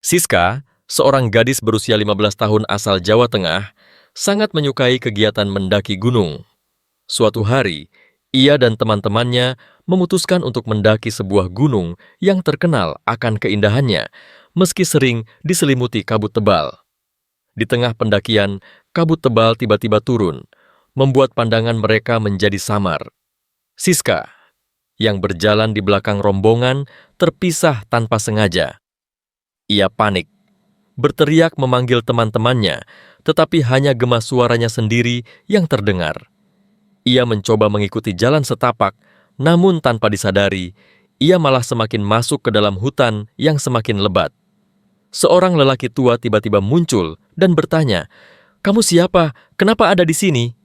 Siska, seorang gadis berusia 15 tahun asal Jawa Tengah, sangat menyukai kegiatan mendaki gunung. Suatu hari, ia dan teman-temannya memutuskan untuk mendaki sebuah gunung yang terkenal akan keindahannya, meski sering diselimuti kabut tebal. Di tengah pendakian, kabut tebal tiba-tiba turun, membuat pandangan mereka menjadi samar. Siska, yang berjalan di belakang rombongan, terpisah tanpa sengaja. Ia panik, berteriak memanggil teman-temannya, tetapi hanya gema suaranya sendiri yang terdengar. Ia mencoba mengikuti jalan setapak, namun tanpa disadari, ia malah semakin masuk ke dalam hutan yang semakin lebat. Seorang lelaki tua tiba-tiba muncul dan bertanya, "Kamu siapa? Kenapa ada di sini?"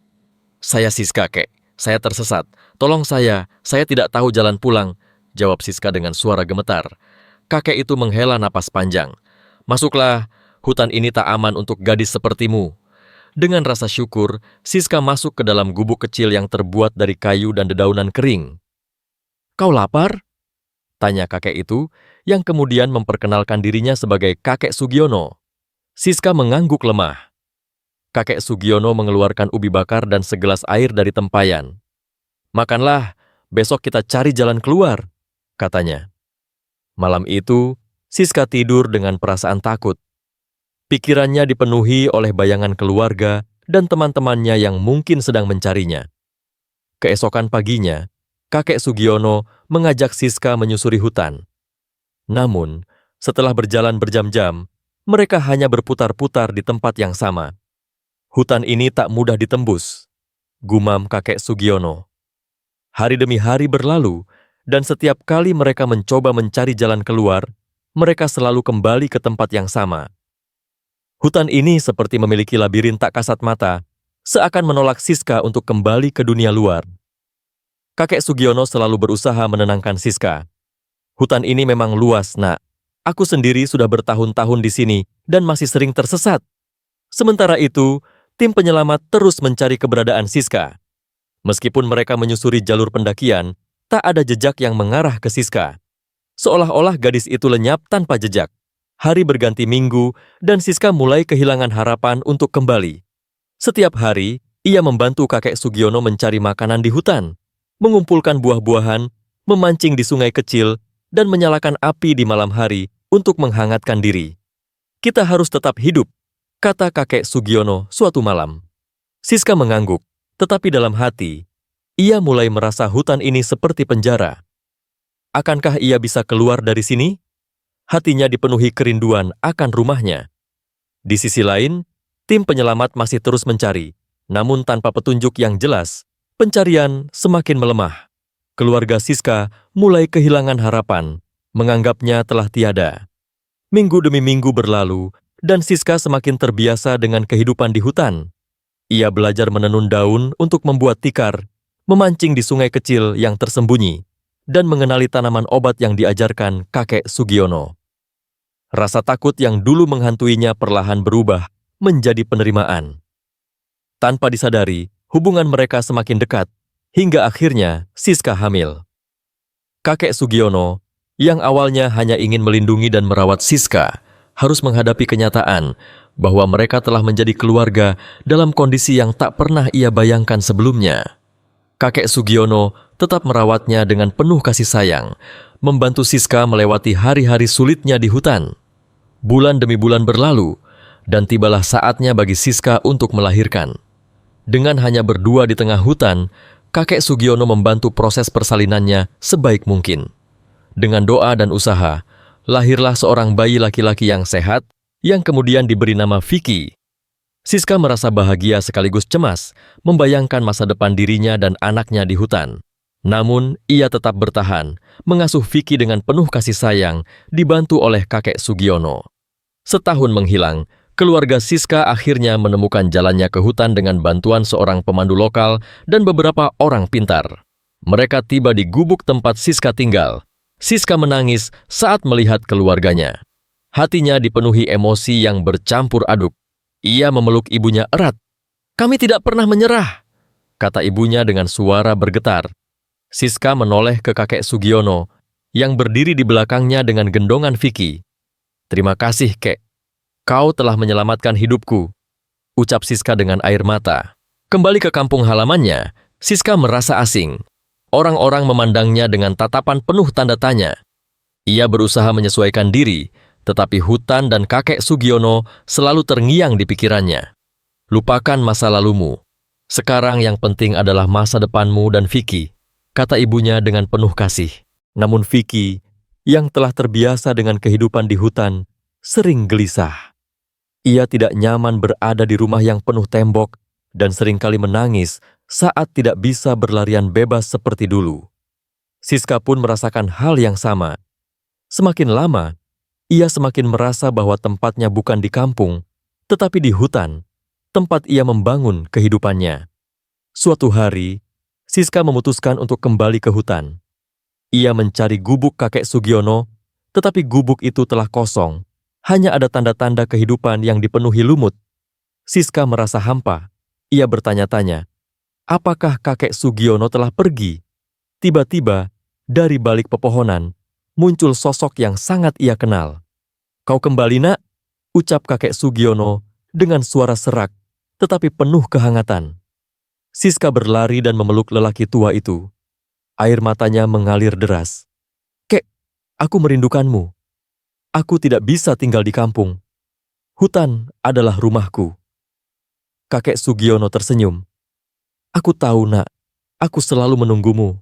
"Saya Siska, Kek. Saya tersesat. Tolong saya tidak tahu jalan pulang," jawab Siska dengan suara gemetar. Kakek itu menghela napas panjang. "Masuklah, hutan ini tak aman untuk gadis sepertimu." Dengan rasa syukur, Siska masuk ke dalam gubuk kecil yang terbuat dari kayu dan dedaunan kering. "Kau lapar?" tanya kakek itu, yang kemudian memperkenalkan dirinya sebagai Kakek Sugiono. Siska mengangguk lemah. Kakek Sugiono mengeluarkan ubi bakar dan segelas air dari tempayan. "Makanlah, besok kita cari jalan keluar," katanya. Malam itu, Siska tidur dengan perasaan takut. Pikirannya dipenuhi oleh bayangan keluarga dan teman-temannya yang mungkin sedang mencarinya. Keesokan paginya, Kakek Sugiono mengajak Siska menyusuri hutan. Namun, setelah berjalan berjam-jam, mereka hanya berputar-putar di tempat yang sama. "Hutan ini tak mudah ditembus," gumam Kakek Sugiono. Hari demi hari berlalu, dan setiap kali mereka mencoba mencari jalan keluar, mereka selalu kembali ke tempat yang sama. Hutan ini seperti memiliki labirin tak kasat mata, seakan menolak Siska untuk kembali ke dunia luar. Kakek Sugiono selalu berusaha menenangkan Siska. "Hutan ini memang luas, Nak. Aku sendiri sudah bertahun-tahun di sini dan masih sering tersesat." Sementara itu, tim penyelamat terus mencari keberadaan Siska. Meskipun mereka menyusuri jalur pendakian, tak ada jejak yang mengarah ke Siska. Seolah-olah gadis itu lenyap tanpa jejak. Hari berganti minggu, dan Siska mulai kehilangan harapan untuk kembali. Setiap hari, ia membantu kakek Sugiono mencari makanan di hutan, mengumpulkan buah-buahan, memancing di sungai kecil, dan menyalakan api di malam hari untuk menghangatkan diri. "Kita harus tetap hidup," kata kakek Sugiono suatu malam. Siska mengangguk, tetapi dalam hati, ia mulai merasa hutan ini seperti penjara. Akankah ia bisa keluar dari sini? Hatinya dipenuhi kerinduan akan rumahnya. Di sisi lain, tim penyelamat masih terus mencari, namun tanpa petunjuk yang jelas, pencarian semakin melemah. Keluarga Siska mulai kehilangan harapan, menganggapnya telah tiada. Minggu demi minggu berlalu, dan Siska semakin terbiasa dengan kehidupan di hutan. Ia belajar menenun daun untuk membuat tikar, memancing di sungai kecil yang tersembunyi, dan mengenali tanaman obat yang diajarkan kakek Sugiono. Rasa takut yang dulu menghantuinya perlahan berubah menjadi penerimaan. Tanpa disadari, hubungan mereka semakin dekat, hingga akhirnya Siska hamil. Kakek Sugiono, yang awalnya hanya ingin melindungi dan merawat Siska, harus menghadapi kenyataan bahwa mereka telah menjadi keluarga dalam kondisi yang tak pernah ia bayangkan sebelumnya. Kakek Sugiono tetap merawatnya dengan penuh kasih sayang, membantu Siska melewati hari-hari sulitnya di hutan. Bulan demi bulan berlalu, dan tibalah saatnya bagi Siska untuk melahirkan. Dengan hanya berdua di tengah hutan, kakek Sugiono membantu proses persalinannya sebaik mungkin. Dengan doa dan usaha, lahirlah seorang bayi laki-laki yang sehat, yang kemudian diberi nama Vicky. Siska merasa bahagia sekaligus cemas, membayangkan masa depan dirinya dan anaknya di hutan. Namun, ia tetap bertahan, mengasuh Vicky dengan penuh kasih sayang, dibantu oleh kakek Sugiono. Setahun menghilang, keluarga Siska akhirnya menemukan jalannya ke hutan dengan bantuan seorang pemandu lokal dan beberapa orang pintar. Mereka tiba di gubuk tempat Siska tinggal. Siska menangis saat melihat keluarganya. Hatinya dipenuhi emosi yang bercampur aduk. Ia memeluk ibunya erat. "Kami tidak pernah menyerah," kata ibunya dengan suara bergetar. Siska menoleh ke kakek Sugiono, yang berdiri di belakangnya dengan gendongan Vicky. Terima kasih, Kek. Kau telah menyelamatkan hidupku, ucap Siska dengan air mata. Kembali ke kampung halamannya, Siska merasa asing. Orang-orang memandangnya dengan tatapan penuh tanda tanya. Ia berusaha menyesuaikan diri, tetapi Hutan dan kakek Sugiono selalu terngiang di pikirannya. Lupakan masa lalumu. Sekarang yang penting adalah masa depanmu dan Vicky, kata ibunya dengan penuh kasih. Namun Vicky, yang telah terbiasa dengan kehidupan di hutan, sering gelisah. Ia tidak nyaman berada di rumah yang penuh tembok dan seringkali menangis saat tidak bisa berlarian bebas seperti dulu. Siska pun merasakan hal yang sama. Semakin lama, ia semakin merasa bahwa tempatnya bukan di kampung, tetapi di hutan, tempat ia membangun kehidupannya. Suatu hari, Siska memutuskan untuk kembali ke hutan. Ia mencari gubuk kakek Sugiono, tetapi gubuk itu telah kosong. Hanya ada tanda-tanda kehidupan yang dipenuhi lumut. Siska merasa hampa. Ia bertanya-tanya, apakah kakek Sugiono telah pergi? Tiba-tiba, dari balik pepohonan, muncul sosok yang sangat ia kenal. Kau kembali, nak, ucap kakek Sugiono dengan suara serak, tetapi penuh kehangatan. Siska berlari dan memeluk lelaki tua itu. Air matanya mengalir deras. Kek, aku merindukanmu. Aku tidak bisa tinggal di kampung. Hutan adalah rumahku. Kakek Sugiono tersenyum. Aku tahu, nak. Aku selalu menunggumu.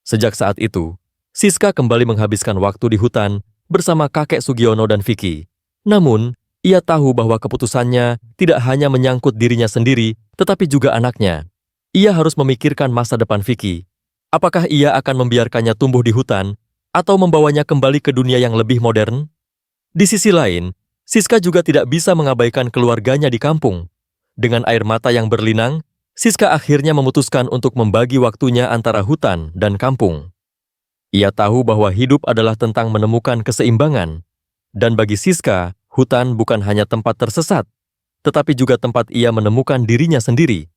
Sejak saat itu, Siska kembali menghabiskan waktu di hutan bersama kakek Sugiono dan Vicky. Namun, ia tahu bahwa keputusannya tidak hanya menyangkut dirinya sendiri, tetapi juga anaknya. Ia harus memikirkan masa depan Vicky. Apakah ia akan membiarkannya tumbuh di hutan atau membawanya kembali ke dunia yang lebih modern? Di sisi lain, Siska juga tidak bisa mengabaikan keluarganya di kampung. Dengan air mata yang berlinang, Siska akhirnya memutuskan untuk membagi waktunya antara hutan dan kampung. Ia tahu bahwa hidup adalah tentang menemukan keseimbangan. Dan bagi Siska, hutan bukan hanya tempat tersesat, tetapi juga tempat ia menemukan dirinya sendiri.